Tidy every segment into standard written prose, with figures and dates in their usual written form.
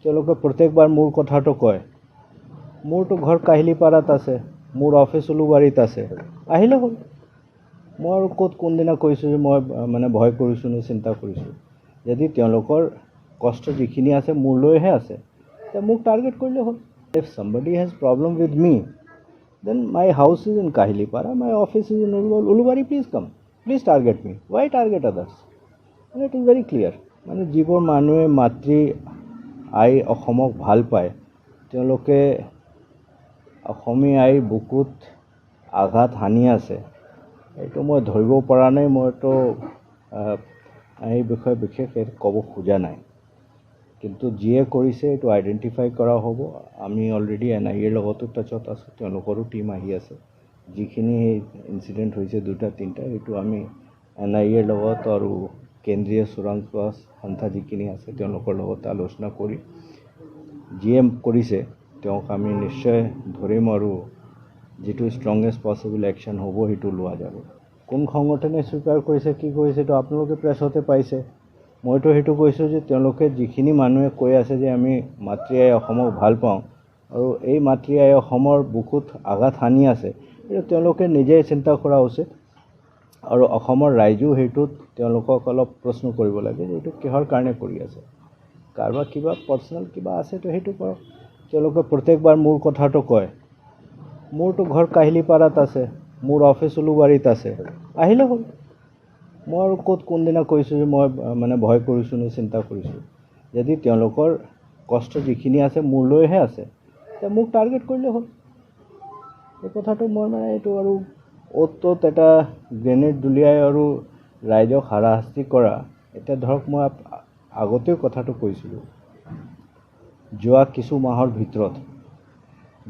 তেওঁলোকে প্ৰত্যেকবাৰ মোৰ কথাটো কয়। মোৰতো ঘৰ কাহিলীপাৰাত আছে, মোৰ অফিচ উলুবাৰীত আছে, আহিলে হ'ল। মই আৰু ক'ত কোনদিনা কৈছোঁ যে মই মানে ভয় কৰিছোঁ নে চিন্তা কৰিছোঁ। যদি তেওঁলোকৰ কষ্ট যিখিনি আছে মোৰলৈহে আছে, তে মোক টাৰ্গেট কৰিলে হ'ল। If somebody has problem with me, then my house is in Kahilipara, my office is in Ulubari, please target me. Why target others? And it is very clear. মানে যিবোৰ মানুহে মাতৃ আই অসমক ভাল পায়, তেওঁলোকে অসমীয়া আইৰ বুকুত আঘাত হানি আছে, এইটো মই ধৰিব পৰা নাই। মইতো এই বিষয়ে বিশেষ ক'ব খোজা নাই, কিন্তু যিয়ে কৰিছে এইটো আইডেণ্টিফাই কৰা হ'ব। আমি অলৰেডি NIA ৰ লগতো টাচত আছোঁ, তেওঁলোকৰো টীম আহি আছে। যিখিনি ইনচিডেণ্ট হৈছে 2-3টা, এইটো আমি NIA ৰ লগত আৰু কেন্দ্ৰীয় চোৰাং সংস্থা যিখিনি আছে তেওঁলোকৰ লগত আলোচনা কৰি যিয়ে কৰিছে তেওঁক আমি নিশ্চয় ধৰিম আৰু যিটো ষ্ট্ৰংগেষ্ট পচিবল একশ্যন হ'ব সেইটো লোৱা যাব। কোন সংগঠনে স্বীকাৰ কৰিছে কি কৰিছে এইটো আপোনালোকে প্ৰেছতে পাইছে। মইতো সেইটো কৈছোঁ যে তেওঁলোকে যিখিনি মানুহে কৈ আছে যে আমি মাতৃ আই অসমক ভাল পাওঁ আৰু এই মাতৃ আই অসমৰ বুকুত আঘাত হানি আছে, এইটো তেওঁলোকে নিজেই চিন্তা কৰা উচিত। আৰু অসমৰ ৰাইজেও সেইটোত তেওঁলোকক অলপ প্ৰশ্ন কৰিব লাগে যে এইটো কিহৰ কাৰণে কৰি আছে। কাৰোবাৰ কিবা পাৰ্চনেল কিবা আছে তো সেইটো কৰক। তেওঁলোকে প্ৰত্যেকবাৰ মোৰ কথাটো কয়। মোৰতো ঘৰ কাহিলীপাৰাত আছে, মোৰ অফিচ উলুবাৰীত আছে, আহিলে হ'ল। মই আৰু ক'ত কোনদিনা কৈছোঁ যে মই মানে ভয় কৰিছোঁ নে চিন্তা কৰিছোঁ। যদি তেওঁলোকৰ কষ্ট যিখিনি আছে মোৰলৈহে আছে, তে মোক টাৰ্গেট কৰিলে হ'ল। এই কথাটো মই মানে এইটো আৰু অ'ত ত'ত এটা গ্ৰেনেড দলিয়াই আৰু ৰাইজক হাৰাশাস্তি কৰা। এতিয়া ধৰক মই আগতেও কথাটো কৈছিলোঁ, যোৱা কিছু মাহৰ ভিতৰত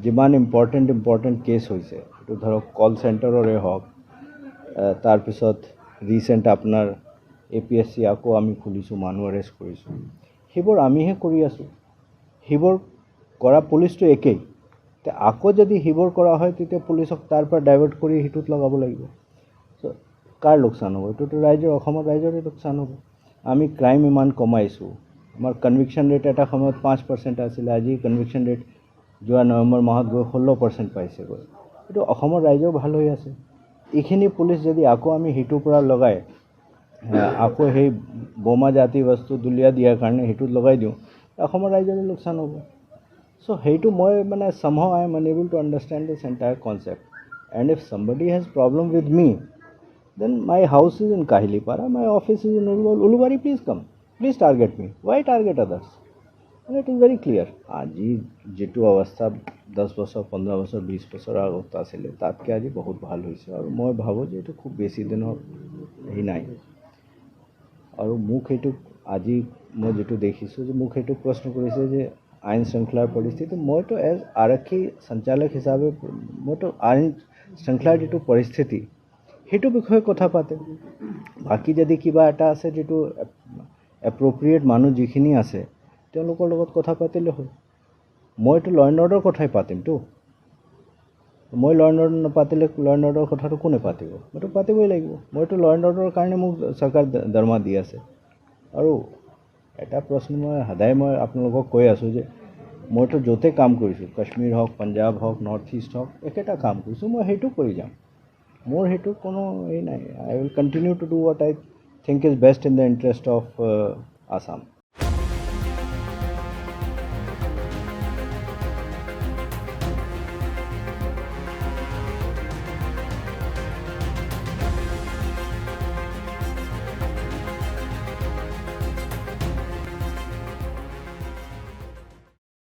যিমান ইম্পৰ্টেণ্ট কেছ হৈছে, এইটো ধৰক কল চেণ্টাৰৰে হওক, তাৰপিছত ৰিচেণ্ট আপোনাৰ APSC আকৌ আমি খুলিছোঁ, মানুহ এৰেষ্ট কৰিছোঁ, সেইবোৰ আমিহে কৰি আছোঁ। সেইবোৰ কৰা পুলিচটো একেই। আকৌ যদি সেইবোৰ কৰা হয় তেতিয়া পুলিচক তাৰ পৰা ডাইভাৰ্ট কৰি সেইটোত লগাব লাগিব। চ' কাৰ লোকচান হ'ব? এইটোতো ৰাইজৰ, অসমৰ ৰাইজৰে লোকচান হ'ব। আমি ক্ৰাইম ইমান কমাইছোঁ, আমাৰ কনভিকশ্যন ৰেট এটা সময়ত 5% আছিলে, আজি কনভিকশ্যন ৰেট যোৱা নৱেম্বৰ মাহত গৈ 16% পাইছেগৈ। এইটো অসমৰ ৰাইজেও ভাল হৈ আছে। এইখিনি পুলিচ যদি আকৌ আমি সেইটোৰ পৰা লগাই আকৌ সেই বোমা জাতি বস্তু দলিয়া দিয়াৰ কাৰণে সেইটোত লগাই দিওঁ, অসমৰ ৰাইজৰে লোকচান হ'ব। চ' সেইটো মই মানে somehow I am unable to understand this entire concept. And if somebody has problem with me, then my house is in Kahilipara, my office is in Ulubari, please target me. Why target others? And it is very clear. আজি যিটো অৱস্থা 10 বছৰ 15 বছৰ 20 বছৰ আগত আছিলে তাতকৈ আজি বহুত ভাল হৈছে, আৰু মই ভাবোঁ যে এইটো খুব বেছি দিনৰ হেৰি নাই। আৰু মোক সেইটো আজি মই যিটো দেখিছোঁ যে মোক সেইটো প্ৰশ্ন কৰিছে যে আইন শৃংখলাৰ পৰিস্থিতি, মইতো এজ আৰক্ষী সঞ্চালক হিচাপে মইতো আইন শৃংখলাৰ যিটো পৰিস্থিতি সেইটো বিষয়ে কথা পাতে। বাকী যদি কিবা এটা আছে যিটো এপ্ৰপ্ৰিয়েট মানুহ যিখিনি আছে তেওঁলোকৰ লগত কথা পাতিলে হ'ল। মইতো ল এণ্ড অৰ্ডাৰ কথাই পাতিমতো। মই ল এণ্ড অৰ্ডাৰ নাপাতিলে ল এণ্ড অৰ্ডাৰৰ কথাটো কোনে পাতিব? মইতো পাতিবই লাগিব। মইতো ল এণ্ড অৰ্ডাৰৰ কাৰণে মোক চৰকাৰ দৰমহা দি আছে। আৰু এটা প্ৰশ্ন মই সদায় মই আপোনালোকক কৈ আছোঁ যে মইতো য'তে কাম কৰিছোঁ, কাশ্মীৰ হওক, পাঞ্জাৱ হওক, নৰ্থ ইষ্ট হওক, একেটা কাম কৰিছোঁ, মই সেইটো কৰি যাম। মোৰ সেইটো কোনো এই নাই। I will continue to do what I think is best in the interest of Assam.